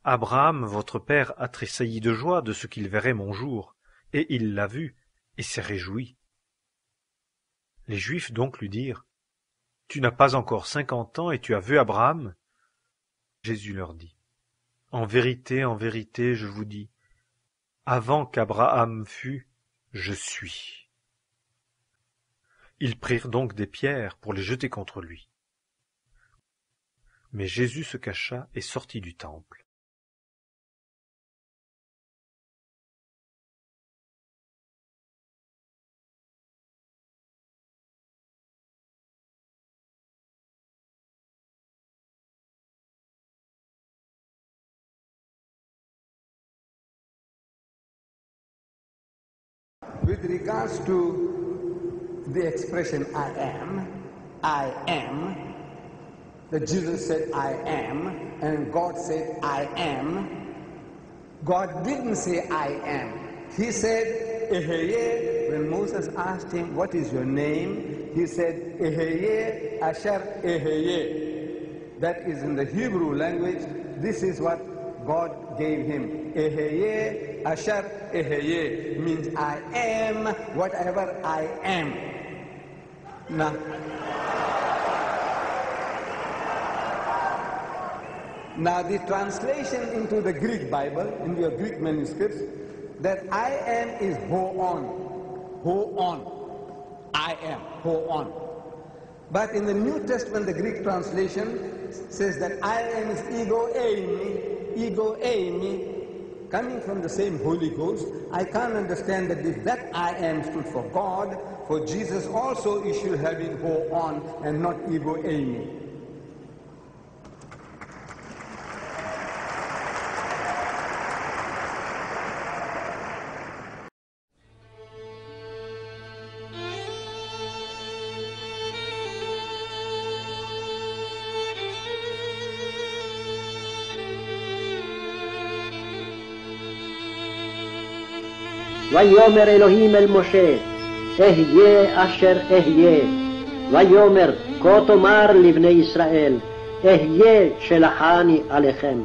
Abraham, votre père, a tressailli de joie de ce qu'il verrait mon jour, et il l'a vu, et s'est réjoui. » Les Juifs donc lui dirent: « Tu n'as pas encore 50 ans et tu as vu Abraham? » Jésus leur dit: « en vérité, je vous dis, avant qu'Abraham fût, je suis. » Ils prirent donc des pierres pour les jeter contre lui. Mais Jésus se cacha et sortit du temple. With regards to the expression I am, that Jesus said I am, and God said I am. God didn't say I am. He said Eheye. When Moses asked him, what is your name? He said Eheye Asher Eheye. That is in the Hebrew language. This is what God gave him. Eheye Asher Eheye means I am whatever I am. Now the translation into the Greek Bible, in your Greek manuscripts, that I am is ho on, I am, ho on. But in the New Testament, the Greek translation says that I am is ego eimi, coming from the same Holy Ghost. I can't understand that if that I am stood for God, for Jesus also he should have it ho on and not ego eimi. ויאמר אלוהים אל משה, אהיה אשר אהיה. ויאמר, כה תאמר לבני ישראל, אהיה שלחני עליכם.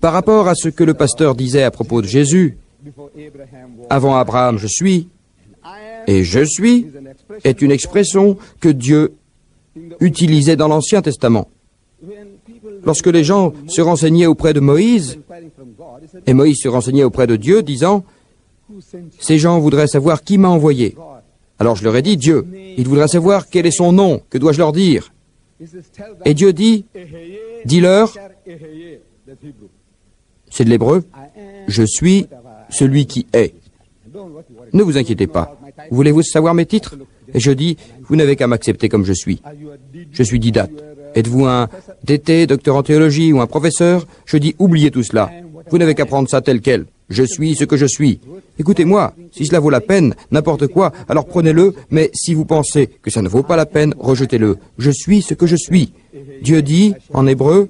Par rapport à ce que le pasteur disait à propos de Jésus, avant Abraham je suis, Et je suis est une expression que Dieu utilisait dans l'Ancien Testament. Lorsque les gens se renseignaient auprès de Moïse, et Moïse se renseignait auprès de Dieu, disant, « Ces gens voudraient savoir qui m'a envoyé. » Alors je leur ai dit, Dieu, ils voudraient savoir quel est son nom, que dois-je leur dire? Et Dieu dit, dis-leur, c'est de l'hébreu, je suis celui qui est. Ne vous inquiétez pas. Voulez-vous savoir mes titres? Et je dis, vous n'avez qu'à m'accepter comme je suis. Je suis didacte. Êtes-vous un DT, docteur en théologie ou un professeur? Je dis, oubliez tout cela. Vous n'avez qu'à prendre ça tel quel. Je suis ce que je suis. Écoutez-moi, si cela vaut la peine, n'importe quoi, alors prenez-le, mais si vous pensez que ça ne vaut pas la peine, rejetez-le. Je suis ce que je suis. Dieu dit, en hébreu,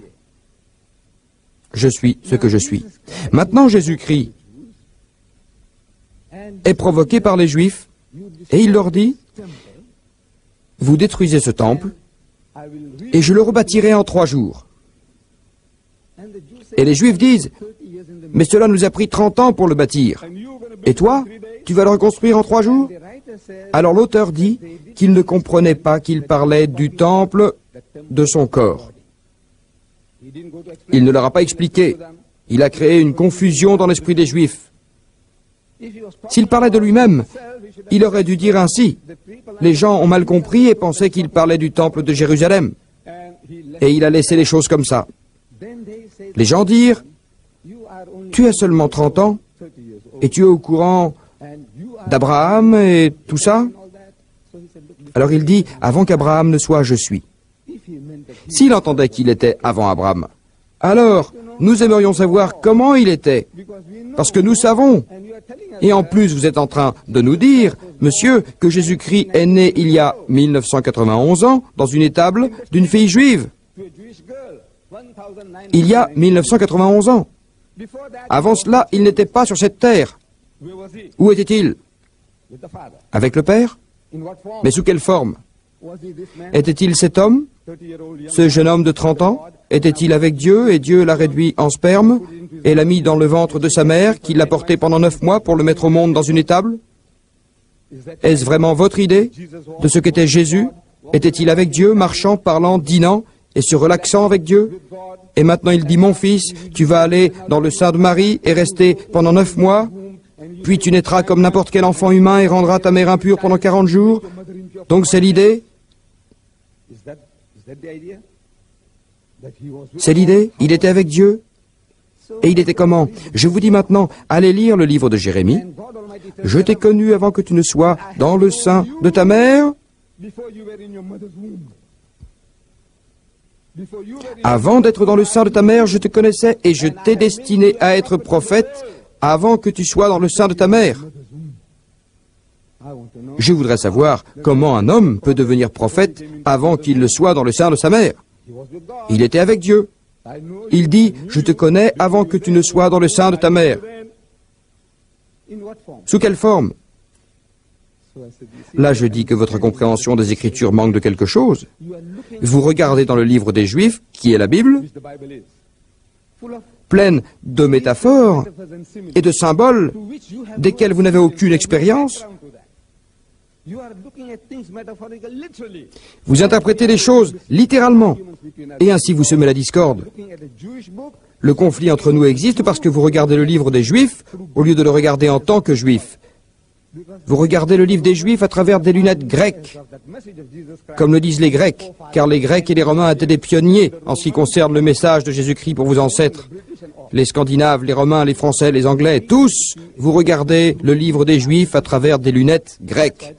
je suis ce que je suis. Maintenant, Jésus-Christ est provoqué par les Juifs, et il leur dit, vous détruisez ce temple, et je le rebâtirai en 3 jours. Et les Juifs disent, mais cela nous a pris 30 ans pour le bâtir. Et toi, tu vas le reconstruire en 3 jours? Alors l'auteur dit qu'il ne comprenait pas qu'il parlait du temple de son corps. Il ne leur a pas expliqué. Il a créé une confusion dans l'esprit des Juifs. S'il parlait de lui-même, il aurait dû dire ainsi. Les gens ont mal compris et pensaient qu'il parlait du temple de Jérusalem. Et il a laissé les choses comme ça. Les gens dirent, tu as seulement 30 ans et tu es au courant d'Abraham et tout ça? Alors il dit, avant qu'Abraham ne soit, je suis. S'il entendait qu'il était avant Abraham, alors nous aimerions savoir comment il était, parce que nous savons. Et en plus, vous êtes en train de nous dire, monsieur, que Jésus-Christ est né il y a 1991 ans dans une étable d'une fille juive. Il y a 1991 ans. Avant cela, il n'était pas sur cette terre. Où était-il? Avec le Père? Mais sous quelle forme? Était-il cet homme? Ce jeune homme de 30 ans? Était-il avec Dieu et Dieu l'a réduit en sperme et l'a mis dans le ventre de sa mère qui l'a porté pendant 9 mois pour le mettre au monde dans une étable? Est-ce vraiment votre idée de ce qu'était Jésus? Était-il avec Dieu, marchant, parlant, dînant et se relaxant avec Dieu? Et maintenant il dit, mon fils, tu vas aller dans le sein de Marie et rester pendant 9 mois, puis tu naîtras comme n'importe quel enfant humain et rendras ta mère impure pendant 40 jours. Donc c'est l'idée? C'est l'idée? Il était avec Dieu? Et il était comment? Je vous dis maintenant, allez lire le livre de Jérémie. Je t'ai connu avant que tu ne sois dans le sein de ta mère. Avant d'être dans le sein de ta mère, je te connaissais et je t'ai destiné à être prophète avant que tu sois dans le sein de ta mère. Je voudrais savoir comment un homme peut devenir prophète avant qu'il ne soit dans le sein de sa mère. Il était avec Dieu. Il dit, je te connais avant que tu ne sois dans le sein de ta mère. Sous quelle forme? Là, je dis que votre compréhension des Écritures manque de quelque chose. Vous regardez dans le livre des Juifs, qui est la Bible, pleine de métaphores et de symboles desquels vous n'avez aucune expérience. Vous interprétez les choses littéralement, et ainsi vous semez la discorde. Le conflit entre nous existe parce que vous regardez le livre des Juifs au lieu de le regarder en tant que Juif. Vous regardez le livre des Juifs à travers des lunettes grecques, comme le disent les Grecs, car les Grecs et les Romains étaient des pionniers en ce qui concerne le message de Jésus-Christ pour vos ancêtres. Les Scandinaves, les Romains, les Français, les Anglais, tous, vous regardez le livre des Juifs à travers des lunettes grecques,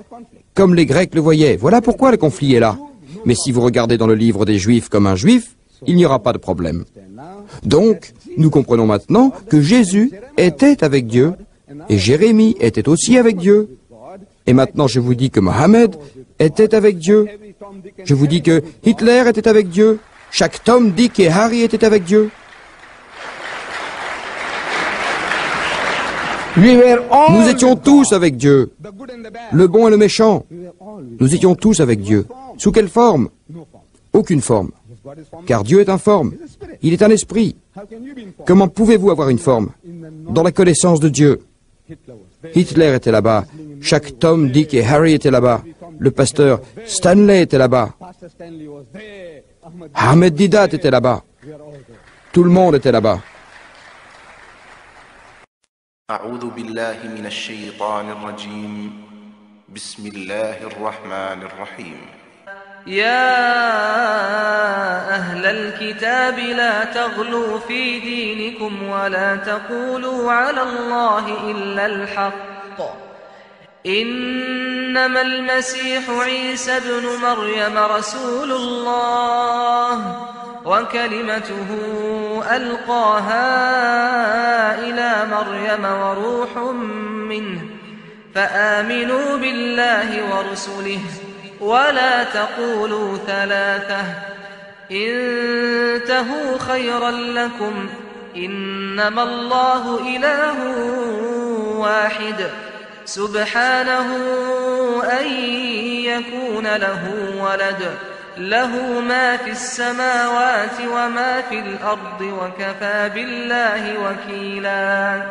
comme les Grecs le voyaient. Voilà pourquoi le conflit est là. Mais si vous regardez dans le livre des Juifs comme un Juif, il n'y aura pas de problème. Donc, nous comprenons maintenant que Jésus était avec Dieu, et Jérémie était aussi avec Dieu. Et maintenant, je vous dis que Mohammed était avec Dieu. Je vous dis que Hitler était avec Dieu. Chaque Tom, Dick et Harry étaient avec Dieu. Nous étions tous avec Dieu, le bon et le méchant. Nous étions tous avec Dieu. Sous quelle forme? Aucune forme. Car Dieu est informe. Il est un esprit. Comment pouvez-vous avoir une forme? Dans la connaissance de Dieu. Hitler était là-bas, Chaque Tom, Dick et Harry étaient là-bas. Le pasteur Stanley était là-bas. Pastor Stanley was there. Ahmed Didat était là-bas. We are all there. Tout le monde était là-bas. أعوذ بالله من الشيطان الرجيم بسم الله الرحمن الرحيم يا أهل الكتاب لا تغلوا في دينكم ولا تقولوا على الله إلا الحق إنما المسيح عيسى ابن مريم رسول الله وكلمته ألقاها إلى مريم وروح منه فآمنوا بالله ورسله ولا تقولوا ثلاثة انتهوا خيرا لكم إنما الله إله واحد سبحانه أن يكون له ولد له ما في السماوات وما في الأرض وكفى بالله وكيلا